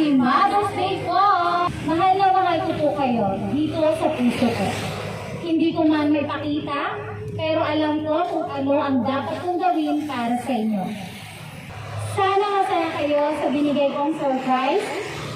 Happy Mother's Day po! Mahal na mahal ko po kayo dito sa puso ko. Hindi ko man may pakita, pero alam ko kung ano ang dapat kong gawin para sa inyo. Sana masaya kayo sa binigay kong surprise.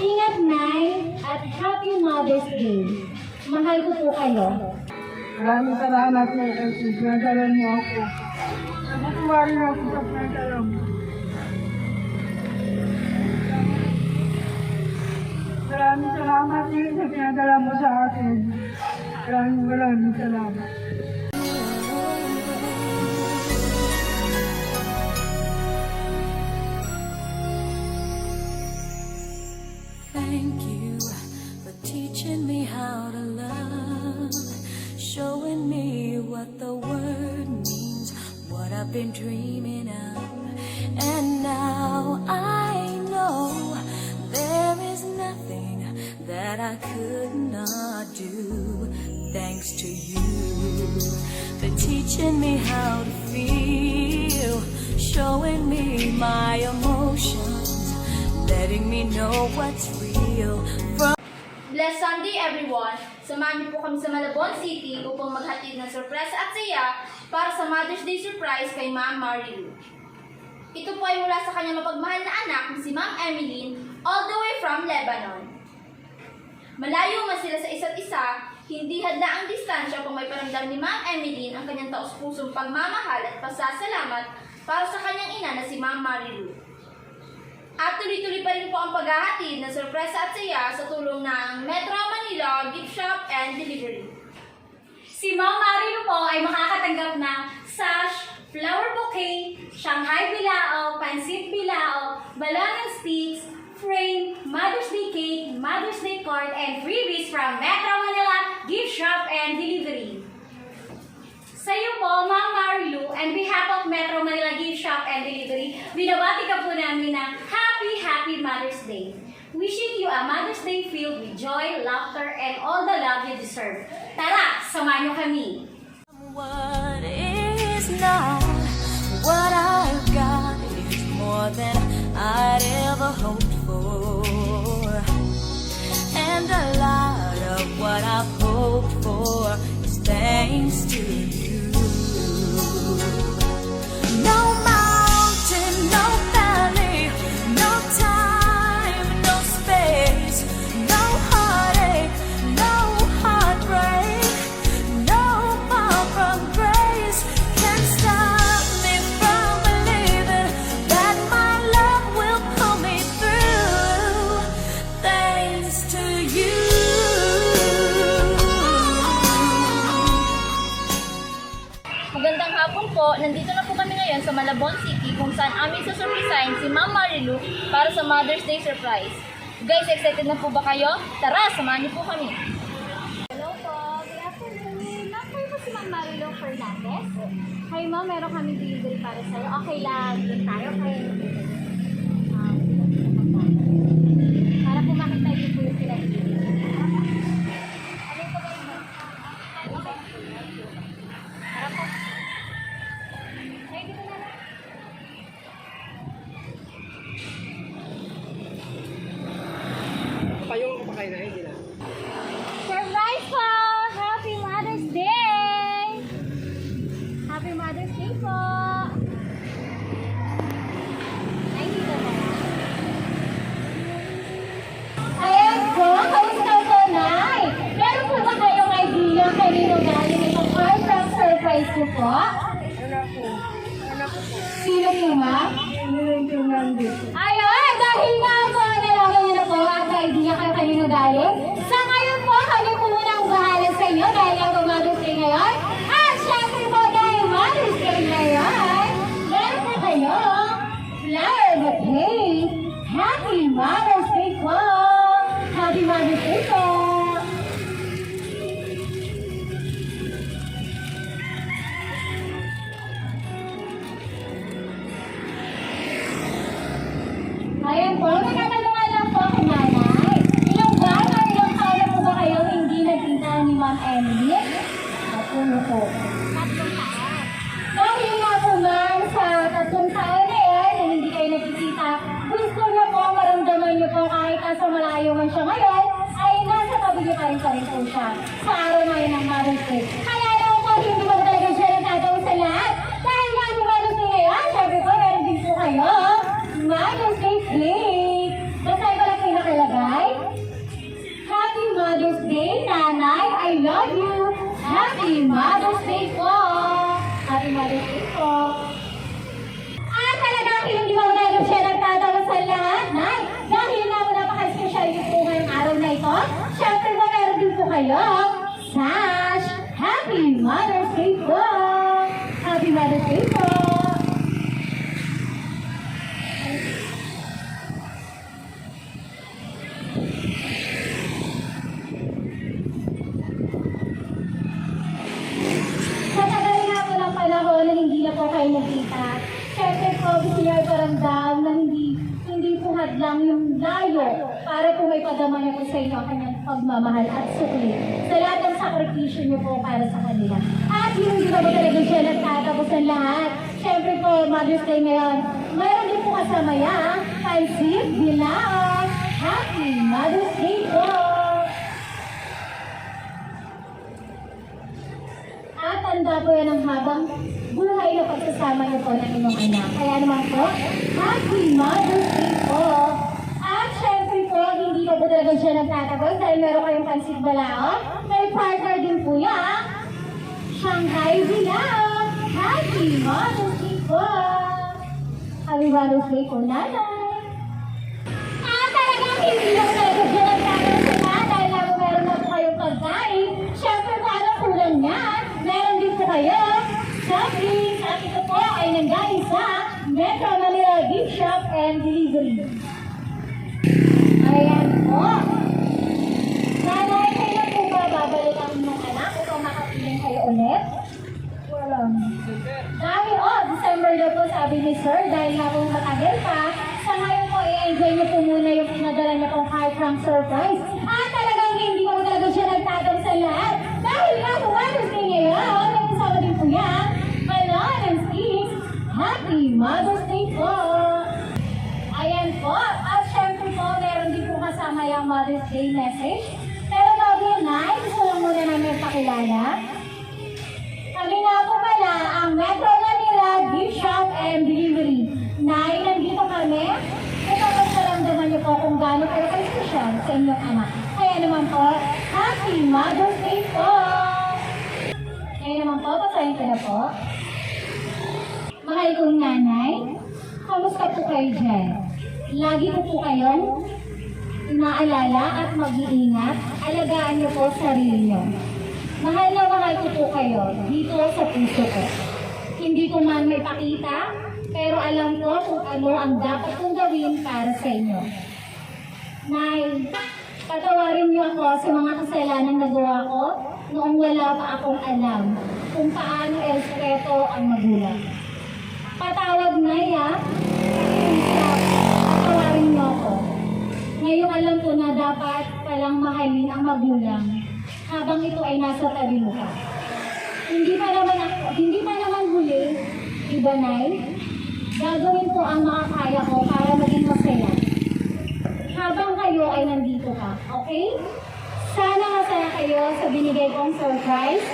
Ingat, Nay, at Happy Mother's Day. Mahal ko po kayo. Maraming salamat po kasi pinagalan mo ako. Natuwa rin ako sa pinagalan mo. Maraming salamat din sa pinagalan mo sa akin. Maraming salamat. Thank you for teaching me how to love, showing me what the word means, what I've been dreaming of. And now I know there is nothing that I could not do, thanks to you for teaching me how to feel, showing me my emotions, letting me know what's real. Blessed Sunday, everyone! Samahan niyo po kami sa Malabon City upang maghatid ng sorpresa at saya para sa Mother's Day surprise kay Ma'am Marilu. Ito po ay mula sa kanyang mapagmahal na anak na si Ma'am Emeline, all the way from Lebanon. Malayo man sila sa isa't isa, hindi hadla ang distansya kung may paramdam ni Ma'am Emeline ang kanyang taus-pusong pagmamahal at pasasalamat para sa kanyang ina na si Ma'am Marilu. At tuloy-tuloy pa rin po ang paghahatid ng sorpresa at saya sa tulong ng Metro Manila Gift Shop and Delivery. Si Ma'am Marilu po ay makakatanggap ng sash, flower bouquet, Shanghai Bilao, Pansit Bilao, balon and sticks, frame, Mother's Day cake, Mother's Day card, and freebies from Metro Manila Gift Shop and Delivery. Sa iyo po, Ma'am Marilu, and behalf of Metro Manila Gift Shop and Delivery, binabati ka po namin ng Happy Mother's Day. Wishing you a Mother's Day filled with joy, laughter, and all the love you deserve. Tara, samahan niyo kami! What is not, what I've got is more than I'd ever hoped for. And a lot of what I've hoped for is thanks to you. No mountain, no valley, no time, no space, no heartache, no heartbreak, no far from grace can stop me from believing that my love will pull me through, thanks to you. Magandang hapon po, nandito na po kami ngayon sa Malabon City kung saan amin susurprisahin si Ma'am Marilu para sa Mother's Day surprise. Guys, excited na po ba kayo? Tara, samahan niyo po kami. Hello po, good afternoon. Nakay po si Ma'am Marilu Fernandez. Hi ma'am, meron kami delivery para sa'yo. Okay lang, doon tayo kayo. Para po makita niyo po yung pinag-delivery. Ano po ba yung para po. Ay, dito na lang. Payong ko pa kayo na, hindi na. Surprise po! Happy Mother's Day! Happy Mother's Day po! Ay, dito na lang. Ayan po, kamusta po, Nay? Meron po ba kayong idea kanino galing itong heartfelt surprise ko po? Anak ko po. Sino po, ma'am? Emeline Fernandez. Ayun, dahil nga po, nalaman niyo na po ang idea kayo kanino galing. Sa ngayon po, kami po muna ang bahala sa inyo dahil ang Mother's Day ngayon. At syempre po dahil Mother's Day ngayon, meron po kayo flower bouquet. Happy Mother's Day po! Happy Mother's Day po! Ayan po, nasa malayo man siya ngayon, ay nasa tabi niyo pa rin po siya sa araw ngayon ng Mother's Day. Kaya naman po, hindi ba talaga siya nagtatawag sa lahat? Dahil nga ni Mother's Day ngayon, syempre po, meron din po kayo Mother's Day cake. Basahin ko lang po yung nakalagay. Happy Mother's Day, Nanay! I love you! Happy Mother's Day po! Happy Mother's Day po! Talagang hindi mo talaga siya nagtatawag sa lahat, Nay! Dahil nga mo napaka-special yung po ngayong araw na ito, syempre mo meron din po kayo Sash! Happy Mother's Day po! Happy Mother's Day po! Sa tagal nga po ng panahon na hindi na po kayo nagkita, syempre po gusto niya iparamdam na hindi po hadlang yung layo para po may padama niya po sa inyo ang kanyang pagmamahal at sukli sa lahat ng sakripisyo niyo po para sa kanila. At yung hindi ba talaga siya nagtatapos ng lahat, syempre po Mother's Day ngayon, mayroon din po kasama yan, Pansip Bilaot. Happy Mother's Day po! At tanda po yan ang habang buhay na pagsasama niyo po ng inyong anak. Kaya naman po, Happy Mother's Day po! At syempre po, hindi na po talaga siya nagtatapos dahil meron kayong Pansit Balaot. May partner din po yan, Shanghai Bilaot. Happy Mother's Day po! Happy Mother's Day po, Nanay! At talagang hindi na po talaga siya nagtatapos na dahil nga po meron na po kayong pagkain. Syempre po, anong kulang niyan? Meron din po kayo soft drinks at ito po ay nanggaling sa Metro Manila Gift Shop and Delivery. Ayan po. Nanay, kailan po ba babalik ang inyong anak upang makapiling kayo ulit? Wala. Dahil, December na po sabi ni Sir, dahil nga po matagal pa, sa ngayon po, i-enjoy niyo po muna yung pinadala niyo pong high prank surprise. At talagang hindi po talaga siya nagtatag sa lahat. Dahil nga po, Mother's Day ngayon, may kasama din po yan, Balon and Sticks. Happy Mother's Day po! Ayan po, at syempre po, meron din po kasama yung Mother's Day message. Pero bago yun, Nay, gusto lang muna namin pakilala. Kami nga po pala ang Metro Manila Gift Shop and Delivery. Nay, nandito kami. Ito magsaramdaman niyo po kung gaano kayo ka-special sa inyong anak. Kaya naman po, Happy Mother's Day po! Kaya naman po, pasahin ko na po. Mahal kong nanay, kamusta po kayo dyan? Lagi ko po kayong inaalala at mag-iingat. Alagaan niyo po sarili niyo. Mahal na mahal ko po kayo dito sa puso ko. Hindi ko man may pakita, pero alam ko kung ano ang dapat kong gawin para sa inyo. Nay, patawarin niyo ako sa mga kasalanan na nagawa ko noong wala pa akong alam kung paano elspeto ang magulang. Patawag na patawarin niyo ako. Ngayong alam ko na dapat palang mahalin ang magulang habang ito ay nasa tabi mo ka. Hindi pa naman huli, iba Nay, gagawin ko ang makakaya ko para maging masaya. Habang kayo ay nandito ka, okay? Sana masaya kayo sa binigay kong surprise.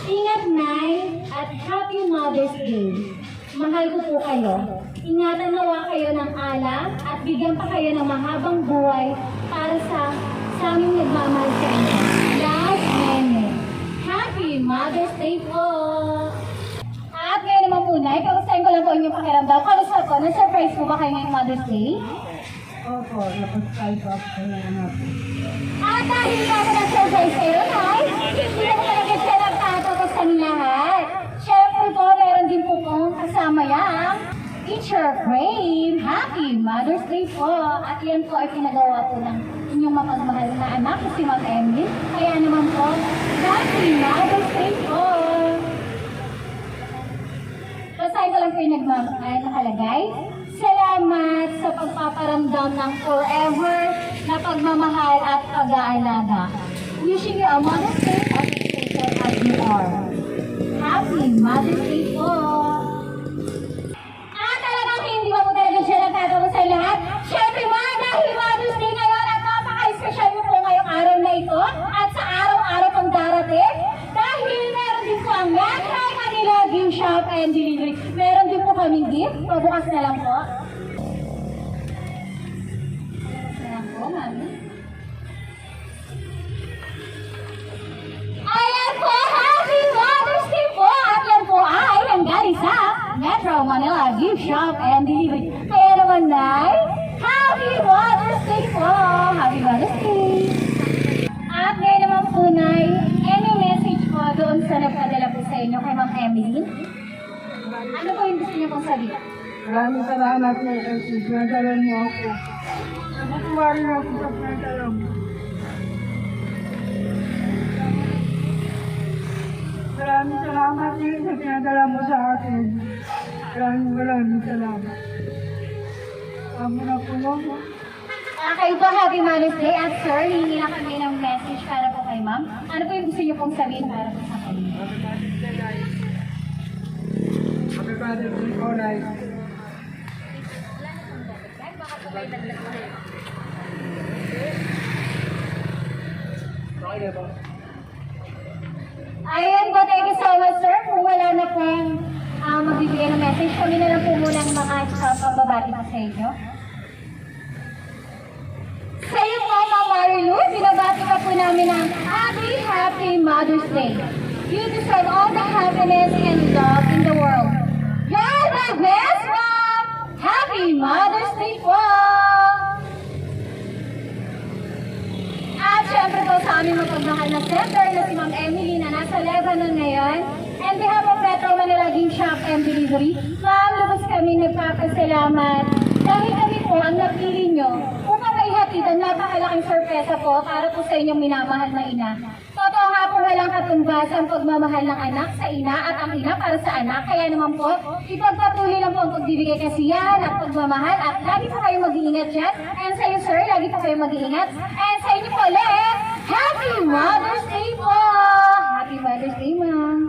Ingat, Nay, at Happy Mother's Day. Mahal ko po kayo. Ingatan nawa kayo ng alam at bigyan pa kayo ng mahabang buhay para sa aming nagmamahal sa inyo. Last Nene. Happy Mother's Day po! At ngayon naman po, Nay, kamustahin ko lang po inyong pakiramdam. Kamusta po? Na-surprise po ba kayo ngayong Mother's Day? Opo, napag-type up ko na anak. At dahil nga ako na-surprise kayo, Nay, hindi na talaga siya nagtatapos sa lahat. Siyempre po, meron din po pong kasama yang picture frame. Happy Mother's Day po! At yan po ay pinagawa po ng inyong mapagmahal na anak, si Ma'am Emily. Kaya naman po, Happy Mother's Day po! Basahin ko lang po yung nakalagay. Salamat sa pagpaparamdam ng forever na pagmamahal at pag-aalaga. Wishing you a Mother's Day as special as you are. Happy Mother's Day po! Talagang hindi ba po talaga siya nagtatawa sa lahat? Siyempre, dahil Mother's Day ngayon at po, bukas na lang po. Bukas na lang po, mami. Ayan po, Happy Mother's Day po! At yan po ay nanggaling sa Metro Manila Gift Shop and Delivery. Kaya naman, Nay, Happy Mother's Day po! Happy Mother's Day! At ngayon naman po, Nay, any message po doon sa nagpadala po sa inyo kay Ma'am Emily? Ano po yung gusto niyo pong sabihin? Maraming salamat na pinadala mo ako. Natutuwa rin ako sa pinadala mo. Maraming salamat din sa pinadala mo sa akin. Maraming salamat. Amo na po mo. Kayo po, Happy Mother's Day. At sir, hihingi na kami ng message para po kay Ma'am. Ano po yung gusto niyo pong sabihin para po sa kanya? Happy Father's Day po, Nay. Ayan po, thank you so much, sir. Kung wala na pong magbibigay ng message, kami na lang po muna ang mga pambabati pa sa inyo. Sa iyo po, Ma'am Marilu, binabati ka po namin ng Happy Mother's Day. You deserve all the happiness and love in the world. You're the best, Mom! Happy Mother's Day po! At syempre po sa aming mapagmahal na center na si Ma'am Emily na nasa Lebanon ngayon. And behalf of Metro Manila Gift Shop and Delivery, Ma'am, lubos kami nagpapasalamat. Dahil kami po ang napili nyo upang maihatid ang napakalaking sorpresa po para po sa inyong minamahal na ina. Totoo nga po walang katumbas ang pagmamahal ng anak sa ina at ang ina para sa anak. Kaya naman po, ipagpatuloy lang po ang pagbibigay kasiyahan at pagmamahal at lagi po kayo mag-iingat dyan. And sa iyo, sir, lagi po kayo mag-iingat. And sa inyo po ulit, Happy Mother's Day po! Happy Mother's Day, Ma'am!